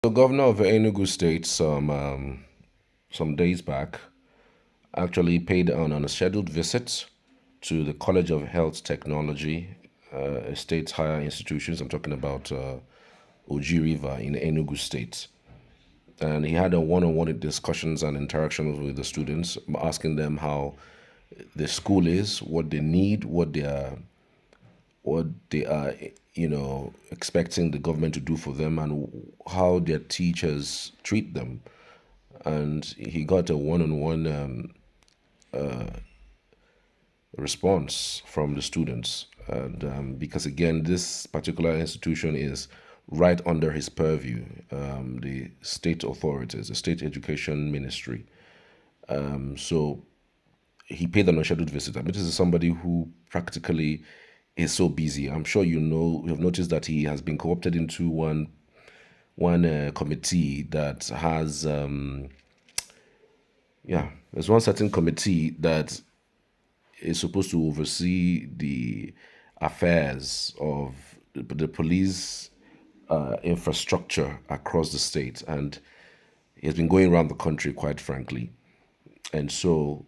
The governor of Enugu State some days back actually paid on a scheduled visit to the College of Health Technology, a state's higher institutions. I'm talking about Oji River in Enugu State. And he had a one-on-one discussions and interactions with the students, asking them how the school is, what they need, what they are expecting the government to do for them, and how their teachers treat them. And he got a one-on-one response from the students. And because again, this particular institution is right under his purview, the state authorities, the state education ministry. So he paid an unscheduled visit. I mean, this is somebody who practically is so busy. I'm sure you have noticed that he has been co-opted into one committee that has there's one certain committee that is supposed to oversee the affairs of the police infrastructure across the state, and he has been going around the country, quite frankly. And so,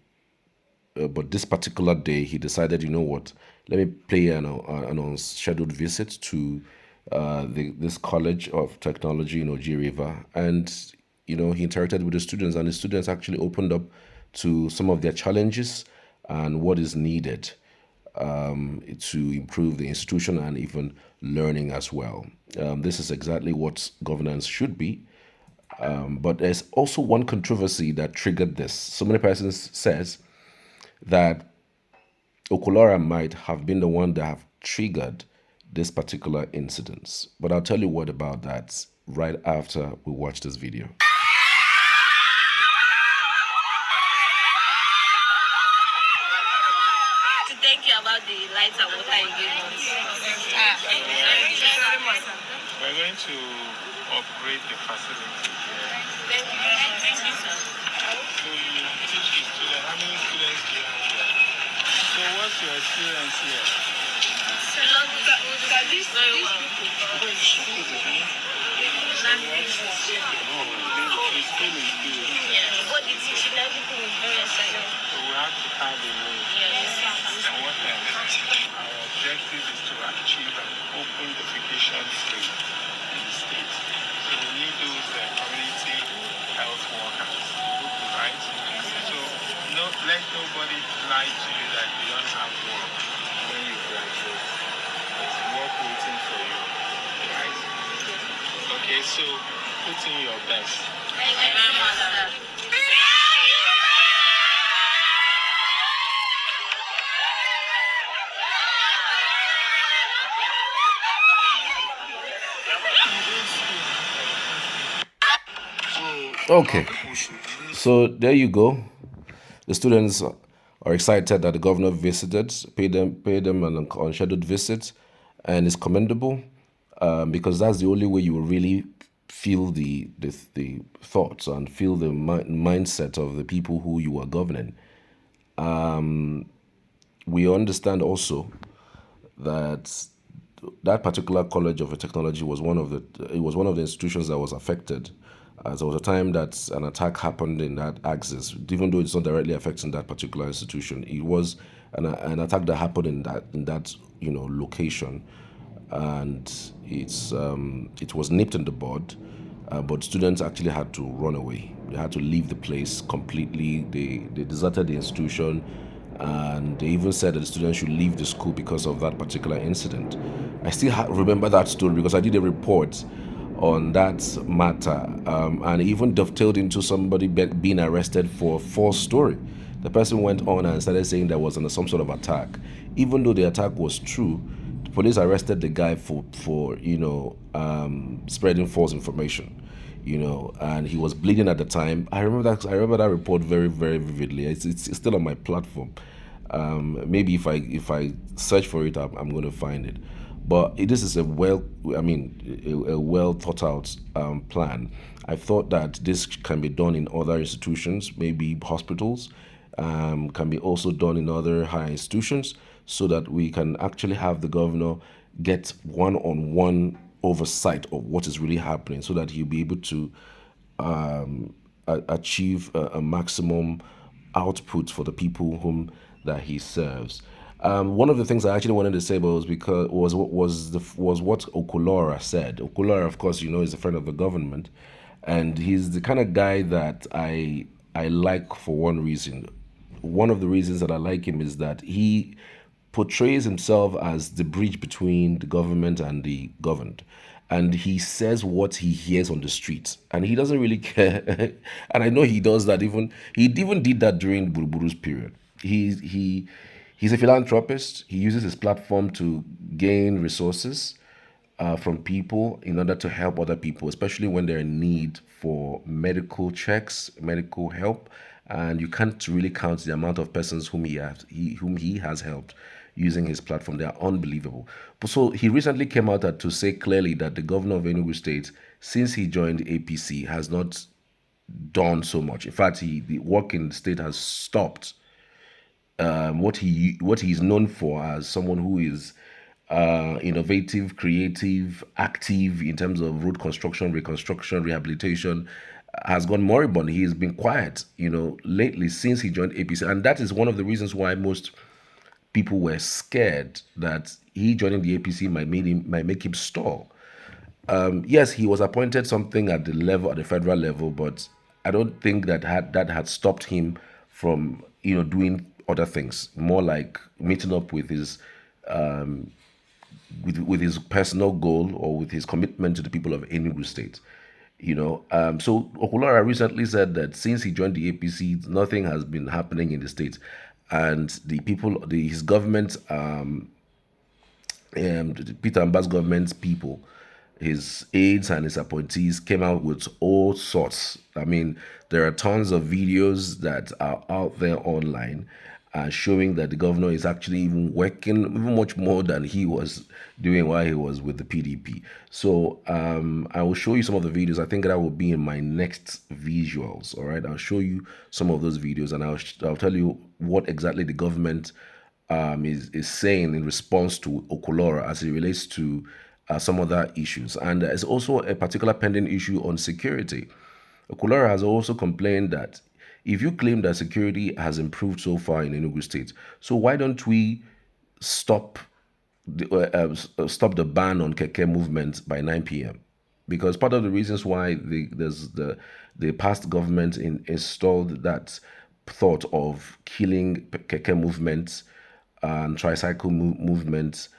but this particular day, he decided, you know what, let me pay an unscheduled visit to this College of Technology in Oji River. And, he interacted with the students, and the students actually opened up to some of their challenges and what is needed to improve the institution and even learning as well. This is exactly what governance should be. But there's also one controversy that triggered this. So many persons says that Okolora might have been the one that have triggered this particular incident. But I'll tell you what about that right after we watch this video. To thank you about the lights and water you gave us. Thank you very much. We're going to upgrade the facility here. Thank you, sir. So you teach the students. How many students do you have here? So what's your experience here? I love the school. This very well. The school is good. The school is good. Yeah, but the teaching, everything is very exciting. So we have to have a way. Yes. And what else? Our objective is to achieve an open defecation free in the state. So we need those community health workers, right? So let nobody lie to you that you don't have work when you graduate. There's work waiting for you, right? Okay, so put in your best. Thank you very much, sir. Okay, so there you go. The students are excited that the governor visited, paid them an unscheduled visit, and it's commendable because that's the only way you will really feel the thoughts and feel the mindset of the people who you are governing. We understand also that that particular college of technology was one of the institutions that was affected. There was a time that an attack happened in that axis, even though it's not directly affecting that particular institution. It was an attack that happened in that location, and it was nipped in the bud. But students actually had to run away. They had to leave the place completely. They deserted the institution, and they even said that the students should leave the school because of that particular incident. I still remember that story because I did a report on that matter, and even dovetailed into somebody being arrested for false story. The person went on and started saying there was some sort of attack, even though the attack was true. The police arrested the guy for spreading false information, and he was bleeding at the time. I remember that report very, very vividly. It's still on my platform. Maybe if I search for it, I'm going to find it. But this is a well thought out plan. I thought that this can be done in other institutions, maybe hospitals, can be also done in other higher institutions, so that we can actually have the governor get one-on-one oversight of what is really happening, so that he'll be able to achieve a maximum output for the people whom that he serves. One of the things I actually wanted to say was because was what Okulora said. Okulora, of course, is a friend of the government, and he's the kind of guy that I like for one reason. One of the reasons that I like him is that he portrays himself as the bridge between the government and the governed. And he says what he hears on the streets, and he doesn't really care. And I know he does that. He even did that during Buruburu's period. He's a philanthropist. He uses his platform to gain resources from people in order to help other people, especially when they're in need for medical checks, medical help. And you can't really count the amount of persons whom he has helped using his platform. They are unbelievable. But so he recently came out to say clearly that the governor of Enugu State, since he joined APC, has not done so much. In fact, the work in the state has stopped. What he's known for as someone who is innovative, creative, active in terms of road construction, reconstruction, rehabilitation, has gone moribund. He has been quiet, lately since he joined APC, and that is one of the reasons why most people were scared that he joining the APC might make him stall. Yes, he was appointed something at the federal level, but I don't think that had stopped him from doing other things, more like meeting up with his with his personal goal or with his commitment to the people of Enugu State. So Okulara recently said that since he joined the APC, nothing has been happening in the state, and his government, Peter Mbah's government's people, his aides and his appointees came out with all sorts. I mean, there are tons of videos that are out there online showing that the governor is actually even working even much more than he was doing while he was with the PDP. So I will show you some of the videos. I think that will be in my next visuals. All right, I'll show you some of those videos, and I'll tell you what exactly the government is saying in response to Okulora as it relates to some other issues. And there's also a particular pending issue on security. Okulora has also complained that if you claim that security has improved so far in Enugu State, so why don't we stop stop the ban on keke movement by 9 p.m.? Because part of the reasons why the past government installed that thought of killing keke movements and tricycle movements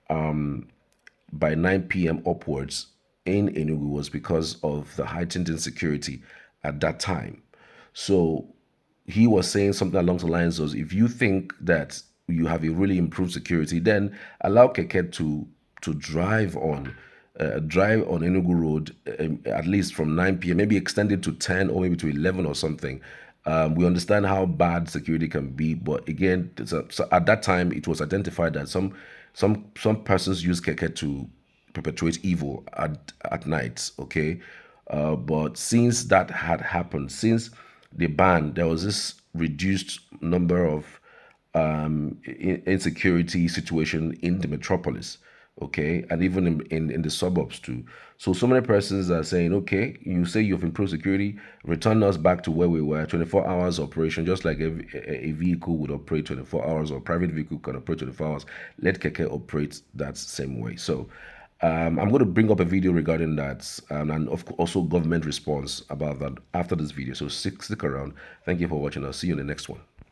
by 9 p.m. upwards in Enugu was because of the heightened insecurity at that time. So he was saying something along the lines of, if you think that you have a really improved security, then allow keke to drive on Enugu Road at least from 9 p.m., maybe extend it to 10 or maybe to 11 or something. We understand how bad security can be, but again, so at that time, it was identified that some persons use keke to perpetuate evil at night. Okay, but since that had happened, since the ban, there was this reduced number of insecurity situation in the metropolis, okay, and even in the suburbs too. So many persons are saying, okay, you say you've improved security, return us back to where we were, 24 hours operation, just like a vehicle would operate 24 hours, or a private vehicle can operate 24 hours. Let keke operate that same way. So I'm going to bring up a video regarding that, and also government response about that after this video. So stick around. Thank you for watching. I'll see you in the next one.